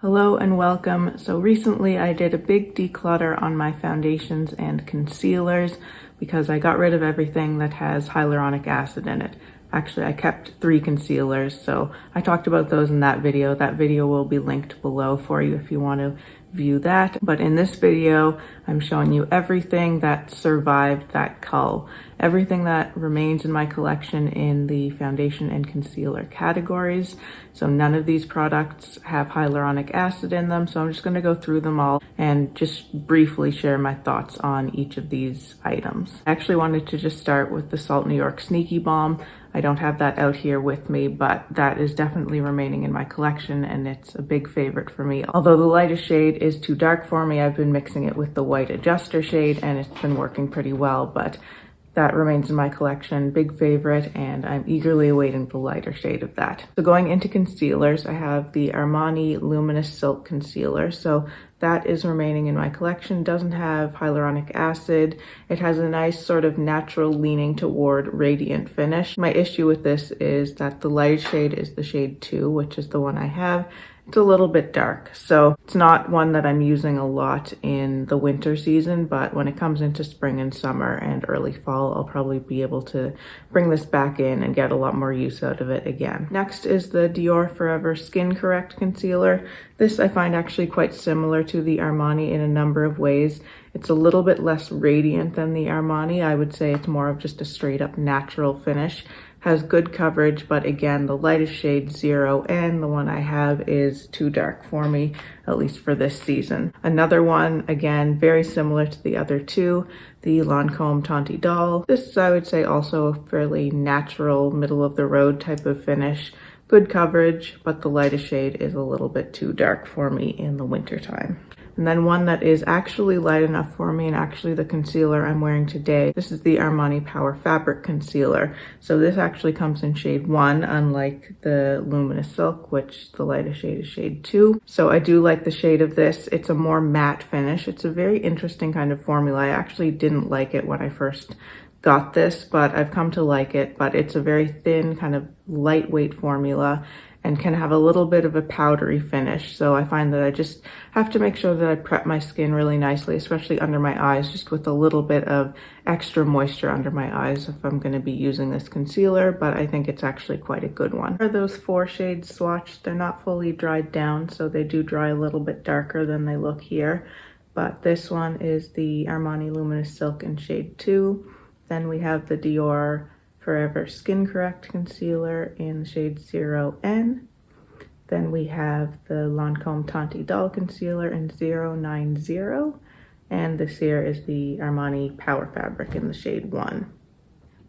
Hello and welcome. So recently I did a big declutter on my foundations and concealers because I got rid of everything that has hyaluronic acid in it. Actually, I kept 3 concealers, so I talked about those in that video. That video will be linked below for you if you want to view that. But in this video, I'm showing you everything that survived that cull. Everything that remains in my collection in the foundation and concealer categories. So none of these products have hyaluronic acid in them, so I'm just going to go through them all and just briefly share my thoughts on each of these items. I actually wanted to just start with the Salt New York Sneaky Balm. I don't have that out here with me, but that is definitely remaining in my collection and it's a big favorite for me. Although the lightest shade is too dark for me, I've been mixing it with the white adjuster shade and it's been working pretty well, but that remains in my collection, big favorite, and I'm eagerly awaiting the lighter shade of that. So going into concealers, I have the Armani Luminous Silk Concealer. So that is remaining in my collection, doesn't have hyaluronic acid. It has a nice sort of natural leaning toward radiant finish. My issue with this is that the lightest shade is the shade 2, which is the one I have. It's a little bit dark, so it's not one that I'm using a lot in the winter season, but when it comes into spring and summer and early fall, I'll probably be able to bring this back in and get a lot more use out of it again. Next is the Dior Forever Skin Correct Concealer. This I find actually quite similar to the Armani in a number of ways. It's a little bit less radiant than the Armani. I would say it's more of just a straight up natural finish. Has good coverage, but again, the lightest shade 0 and the one I have is too dark for me, at least for this season. Another one, again, very similar to the other two, the Lancome Tanti Doll. This is, I would say, also a fairly natural, middle of the road type of finish. Good coverage, but the lightest shade is a little bit too dark for me in the winter time. And then one that is actually light enough for me, and actually the concealer I'm wearing today, this is the Armani Power Fabric Concealer. So this actually comes in shade 1, unlike the Luminous Silk, which the lightest shade is shade 2. So I do like the shade of this. It's a more matte finish. It's a very interesting kind of formula. I actually didn't like it when I first got this, but I've come to like it. But it's a very thin, kind of lightweight formula and can have a little bit of a powdery finish. So I find that I just have to make sure that I prep my skin really nicely, especially under my eyes, just with a little bit of extra moisture under my eyes if I'm going to be using this concealer, but I think it's actually quite a good one. For those 4 shades swatched, they're not fully dried down, so they do dry a little bit darker than they look here. But this one is the Armani Luminous Silk in shade 2. Then we have the Dior Forever Skin Correct Concealer in the shade 0N. Then we have the Lancome Tanti Doll Concealer in 090. And this here is the Armani Power Fabric in the shade 1.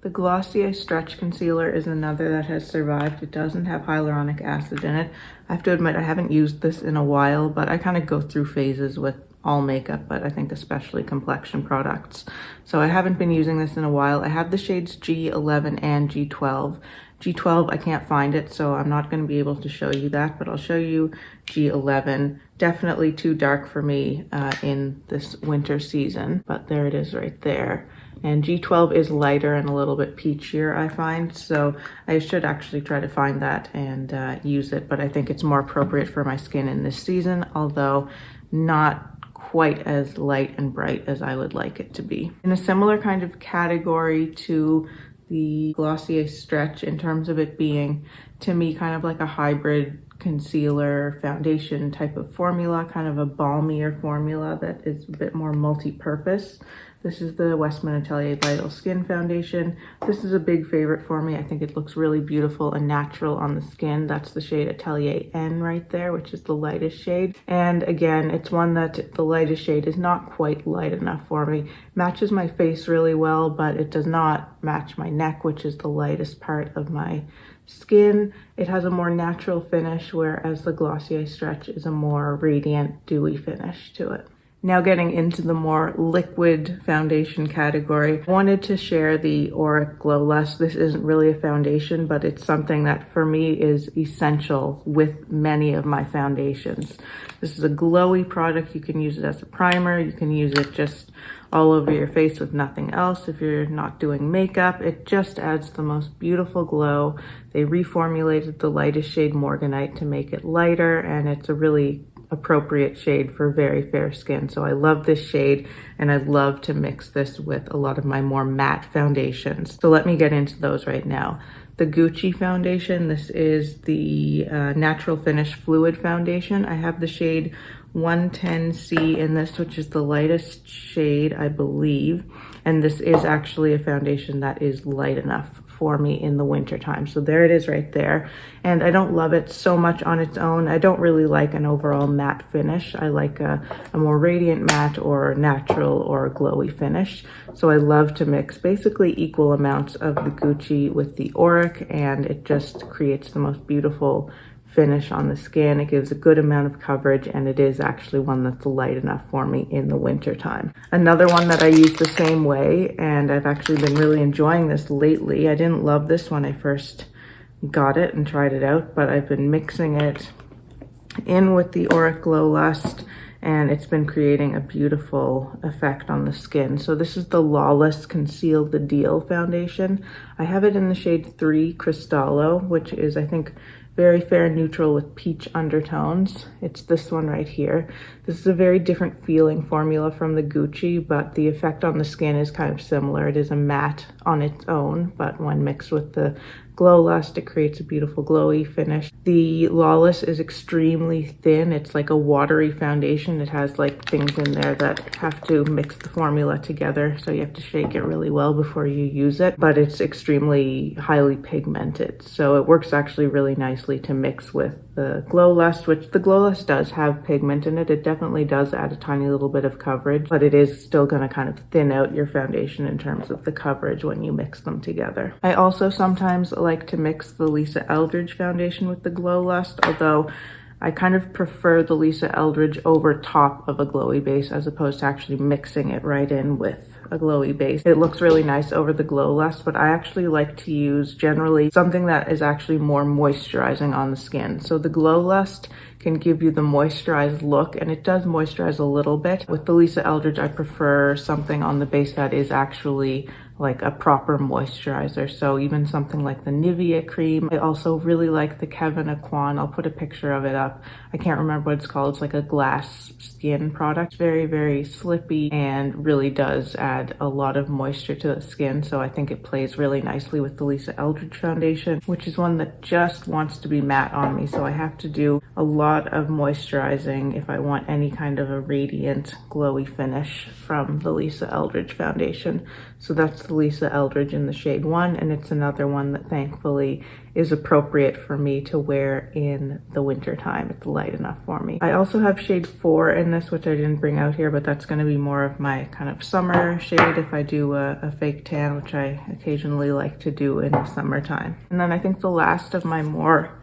The Glossier Stretch Concealer is another that has survived. It doesn't have hyaluronic acid in it. I have to admit I haven't used this in a while, but I kind of go through phases with all makeup, but I think especially complexion products. So I haven't been using this in a while. I have the shades G11 and G12. G12, I can't find it, so I'm not going to be able to show you that, but I'll show you G11. Definitely too dark for me in this winter season, but there it is right there. And G12 is lighter and a little bit peachier, I find, so I should actually try to find that and use it, but I think it's more appropriate for my skin in this season, although not quite as light and bright as I would like it to be. In a similar kind of category to the Glossier Stretch in terms of it being, to me, kind of like a hybrid concealer foundation type of formula, kind of a balmier formula that is a bit more multi-purpose. This is the Westman Atelier Vital Skin Foundation. This is a big favorite for me. I think it looks really beautiful and natural on the skin. That's the shade Atelier N right there, which is the lightest shade. And again, it's one that the lightest shade is not quite light enough for me. Matches my face really well, but it does not match my neck, which is the lightest part of my skin. It has a more natural finish, whereas the Glossier Stretch is a more radiant, dewy finish to it. Now getting into the more liquid foundation category, I wanted to share the Auric Glow Lust. This isn't really a foundation, but it's something that for me is essential with many of my foundations. This is a glowy product. You can use it as a primer. You can use it just all over your face with nothing else. If you're not doing makeup, it just adds the most beautiful glow. They reformulated the lightest shade Morganite to make it lighter, and it's a really appropriate shade for very fair skin. So I love this shade, and I love to mix this with a lot of my more matte foundations. So let me get into those right now. The Gucci foundation, this is the Natural Finish Fluid Foundation. I have the shade 110C in this, which is the lightest shade, I believe. And this is actually a foundation that is light enough for me in the winter time. So there it is right there. And I don't love it so much on its own. I don't really like an overall matte finish. I like a more radiant matte or natural or glowy finish. So I love to mix basically equal amounts of the Gucci with the Auric, and it just creates the most beautiful finish on the skin. It gives a good amount of coverage, and it is actually one that's light enough for me in the winter time. Another one that I use the same way, and I've actually been really enjoying this lately. I didn't love this when I first got it and tried it out, but I've been mixing it in with the Auric Glow Lust, and it's been creating a beautiful effect on the skin. So this is the Lawless Conceal the Deal foundation. I have it in the shade 3 Cristallo, which is, I think, very fair neutral with peach undertones. It's this one right here. This is a very different feeling formula from the Gucci, but the effect on the skin is kind of similar. It is a matte on its own, but when mixed with the Glow Lust, it creates a beautiful glowy finish. The Lawless is extremely thin. It's like a watery foundation. It has like things in there that have to mix the formula together, so you have to shake it really well before you use it, but it's extremely highly pigmented. So it works actually really nicely to mix with the Glow Lust, which the Glow Lust does have pigment in it. It definitely does add a tiny little bit of coverage, but it is still going to kind of thin out your foundation in terms of the coverage when you mix them together. I also sometimes like to mix the Lisa Eldridge foundation with the Glow Lust, although I kind of prefer the Lisa Eldridge over top of a glowy base as opposed to actually mixing it right in with a glowy base. It looks really nice over the Glow Lust, but I actually like to use generally something that is actually more moisturizing on the skin. So the Glow Lust can give you the moisturized look, and it does moisturize a little bit. With the Lisa Eldridge, I prefer something on the base that is actually like a proper moisturizer. So even something like the Nivea cream. I also really like the Kevin Aquan. I'll put a picture of it up. I can't remember what it's called. It's like a glass skin product. Very, very slippy and really does add a lot of moisture to the skin. So I think it plays really nicely with the Lisa Eldridge foundation, which is one that just wants to be matte on me. So I have to do a lot of moisturizing if I want any kind of a radiant, glowy finish from the Lisa Eldridge foundation. So that's the Lisa Eldridge in the shade 1, and it's another one that thankfully is appropriate for me to wear in the winter time. It's light enough for me. I also have shade 4 in this, which I didn't bring out here, but that's going to be more of my kind of summer shade if I do a fake tan, which I occasionally like to do in the summertime. And then I think the last of my more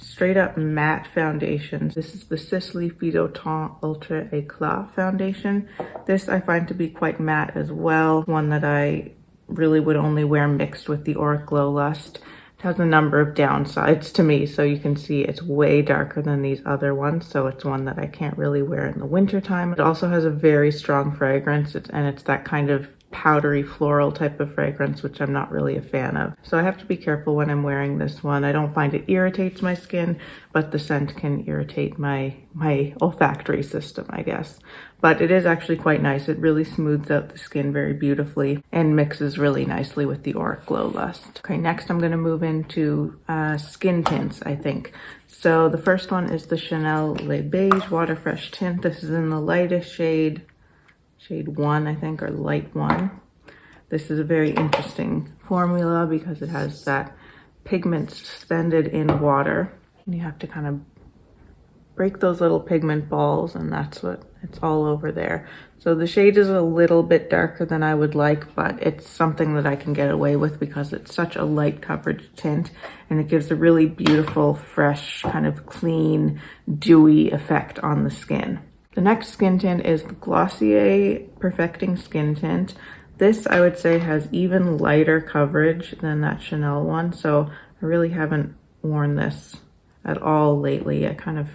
straight up matte foundations, this is the Sisley Phytoton Ultra Eclat foundation. This I find to be quite matte as well, one that I really would only wear mixed with the Auric Glow Lust. It has a number of downsides to me, so you can see it's way darker than these other ones, so it's one that I can't really wear in the winter time. It also has a very strong fragrance, and it's that kind of powdery floral type of fragrance, which I'm not really a fan of. So I have to be careful when I'm wearing this one. I don't find it irritates my skin, but the scent can irritate my olfactory system, I guess. But it is actually quite nice. It really smooths out the skin very beautifully and mixes really nicely with the Auric Glow Lust. Okay, next I'm going to move into skin tints, I think. So the first one is the Chanel Le Beige Water Fresh Tint. This is in the lightest shade 1, I think, or light 1. This is a very interesting formula because it has that pigment suspended in water. And you have to kind of break those little pigment balls, and that's what it's all over there. So the shade is a little bit darker than I would like, but it's something that I can get away with because it's such a light coverage tint, and it gives a really beautiful, fresh, kind of clean, dewy effect on the skin. The next skin tint is the Glossier Perfecting Skin Tint. This, I would say, has even lighter coverage than that Chanel one, so I really haven't worn this at all lately. I kind of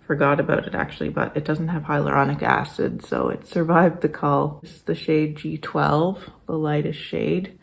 forgot about it actually, but it doesn't have hyaluronic acid, so it survived the cull. This is the shade G12, the lightest shade.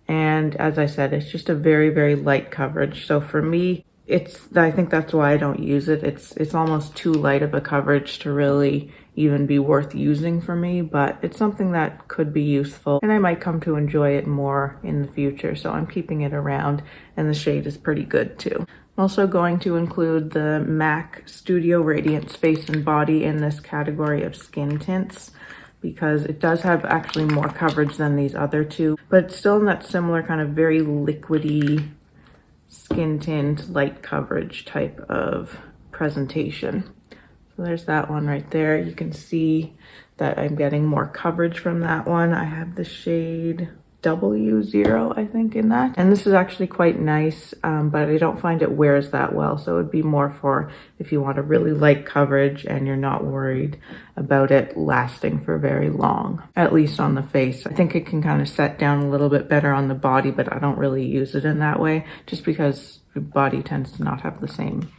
And as I said, it's just a very, very light coverage. So for me, I think that's why I don't use it. It's almost too light of a coverage to really even be worth using for me, but it's something that could be useful and I might come to enjoy it more in the future. So I'm keeping it around, and the shade is pretty good too. I'm also going to include the MAC Studio Radiance Face and Body in this category of skin tints, because it does have actually more coverage than these other two, but it's still in that similar kind of very liquidy skin tint, light coverage type of presentation. So there's that one right there. You can see that I'm getting more coverage from that one. I have the shade W0, I think, in that. And this is actually quite nice, but I don't find it wears that well. So it would be more for if you want a really light coverage and you're not worried about it lasting for very long, at least on the face. I think it can kind of set down a little bit better on the body, but I don't really use it in that way just because the body tends to not have the same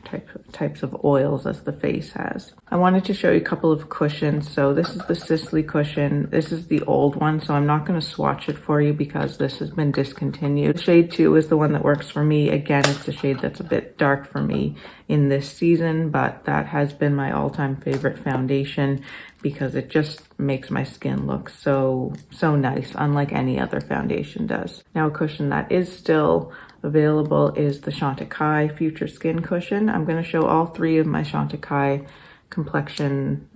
types of oils as the face has. I wanted to show you a couple of cushions. So this is the Sisley cushion. This is the old one, so I'm not going to swatch it for you because this has been discontinued. Shade 2 is the one that works for me. Again, it's a shade that's a bit dark for me in this season, but that has been my all-time favorite foundation because it just makes my skin look so nice, unlike any other foundation does. Now, a cushion that is still available is the Chantecaille Future Skin Cushion. I'm going to show all three of my Chantecaille complexion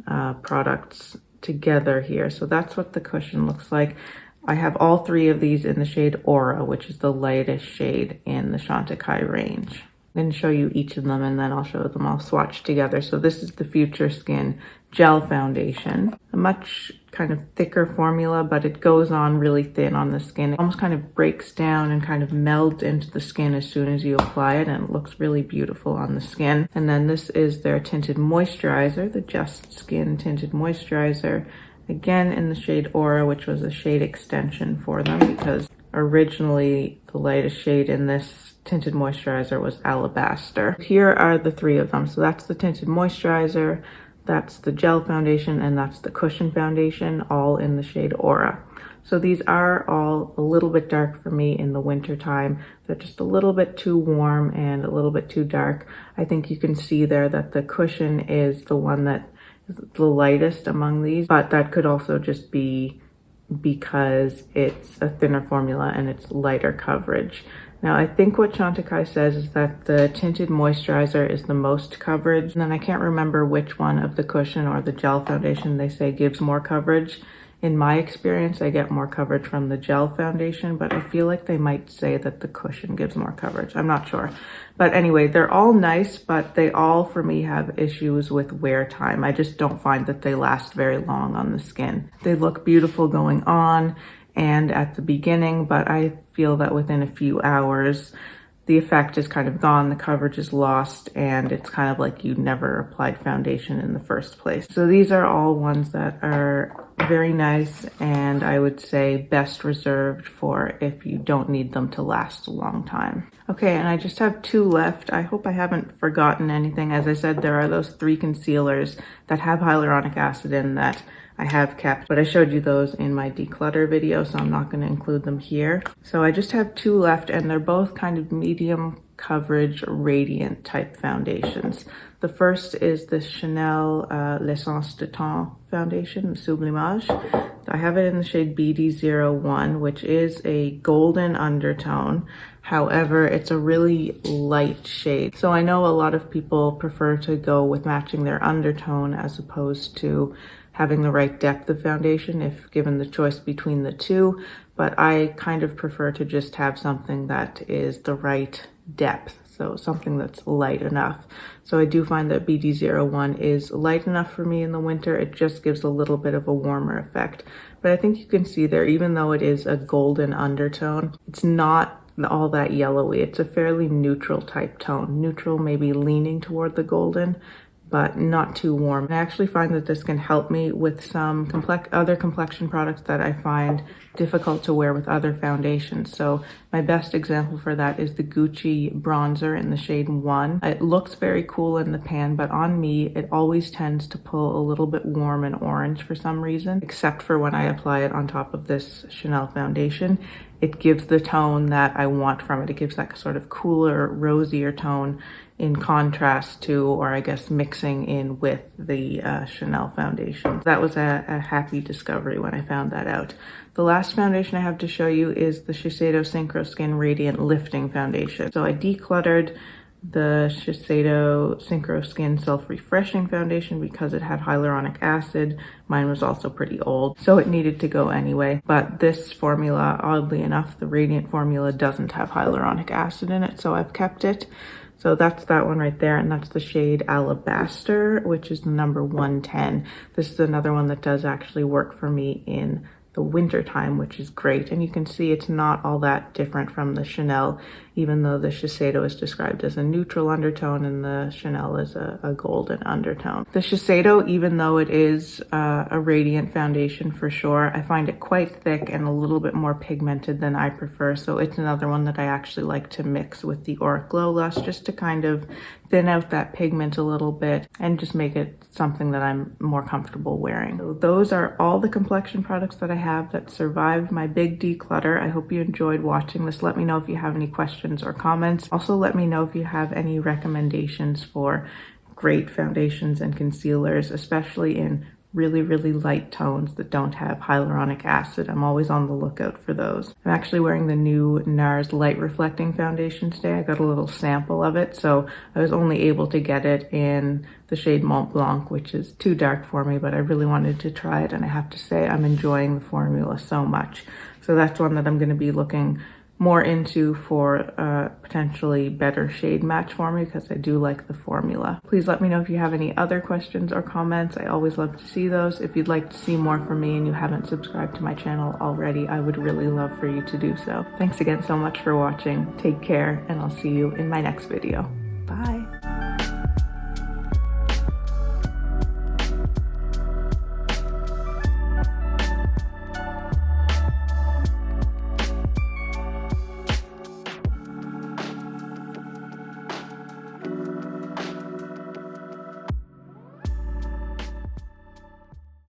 products together here. So that's what the cushion looks like. I have all three of these in the shade Aura, which is the lightest shade in the Chantecaille range. I'm going to show you each of them and then I'll show them all swatched together. So this is the Future Skin Gel Foundation. A much kind of thicker formula, but it goes on really thin on the skin. It almost kind of breaks down and kind of melds into the skin as soon as you apply it, and it looks really beautiful on the skin. And then this is their Tinted Moisturizer, the Just Skin Tinted Moisturizer. Again in the shade Aura, which was a shade extension for them because originally the lightest shade in this tinted moisturizer was Alabaster. Here are the three of them. So that's the Tinted Moisturizer, that's the Gel Foundation, and that's the Cushion Foundation, all in the shade Aura. So these are all a little bit dark for me in the winter time. They're just a little bit too warm and a little bit too dark. I think you can see there that the Cushion is the one that is the lightest among these, but that could also just be because it's a thinner formula and it's lighter coverage. Now, I think what Chantecaille says is that the Tinted Moisturizer is the most coverage. And then I can't remember which one of the Cushion or the Gel Foundation they say gives more coverage. In my experience, I get more coverage from the Gel Foundation, but I feel like they might say that the Cushion gives more coverage. I'm not sure. But anyway, they're all nice, but they all, for me, have issues with wear time. I just don't find that they last very long on the skin. They look beautiful going on and at the beginning, but I feel that within a few hours, the effect is kind of gone, the coverage is lost, and it's kind of like you never applied foundation in the first place. So these are all ones that are very nice, and I would say best reserved for if you don't need them to last a long time. Okay, and I just have two left. I hope I haven't forgotten anything. As I said, there are those three concealers that have hyaluronic acid in that I have kept, but I showed you those in my declutter video, so I'm not going to include them here. So I just have two left, and they're both kind of medium coverage radiant type foundations. The first is the Chanel L'Essence de Temps foundation, the Sublimage. I have it in the shade BD01, which is a golden undertone. However, it's a really light shade. So I know a lot of people prefer to go with matching their undertone as opposed to having the right depth of foundation if given the choice between the two, but I kind of prefer to just have something that is the right depth, so something that's light enough. So I do find that BD01 is light enough for me in the winter. It just gives a little bit of a warmer effect. But I think you can see there, even though it is a golden undertone, it's not all that yellowy. It's a fairly neutral type tone. Neutral, maybe leaning toward the golden, but not too warm. I actually find that this can help me with some other complexion products that I find difficult to wear with other foundations. So my best example for that is the Gucci bronzer in the shade 1. It looks very cool in the pan, but on me, it always tends to pull a little bit warm and orange for some reason, except for when I apply it on top of this Chanel foundation. It gives the tone that I want from it. It gives that sort of cooler, rosier tone in contrast to, or I guess mixing in with the Chanel foundation. That was a happy discovery when I found that out. The last foundation I have to show you is the Shiseido Synchro Skin Radiant Lifting Foundation. So I decluttered the Shiseido Synchro Skin Self-Refreshing Foundation because it had hyaluronic acid. Mine was also pretty old, so it needed to go anyway. But this formula, oddly enough, the Radiant formula doesn't have hyaluronic acid in it, so I've kept it. So that's that one right there, and that's the shade Alabaster, which is the number 110. This is another one that does actually work for me in the winter time, which is great. And you can see it's not all that different from the Chanel, even though the Shiseido is described as a neutral undertone and the Chanel is a golden undertone. The Shiseido, even though it is a radiant foundation for sure, I find it quite thick and a little bit more pigmented than I prefer. So it's another one that I actually like to mix with the Auric Glow Lust just to kind of thin out that pigment a little bit and just make it something that I'm more comfortable wearing. So those are all the complexion products that I have that survived my big declutter. I hope you enjoyed watching this. Let me know if you have any questions or comments. Also, let me know if you have any recommendations for great foundations and concealers, especially in really, really light tones that don't have hyaluronic acid. I'm always on the lookout for those. I'm actually wearing the new Nars Light Reflecting Foundation today. I got a little sample of it, so I was only able to get it in the shade Mont Blanc, which is too dark for me, but I really wanted to try it, and I have to say I'm enjoying the formula so much. So that's one that I'm going to be looking more into for potentially better shade match for me because I do like the formula. Please let me know if you have any other questions or comments. I always love to see those. If you'd like to see more from me and you haven't subscribed to my channel already, I would really love for you to do so. Thanks again so much for watching. Take care, and I'll see you in my next video. Bye.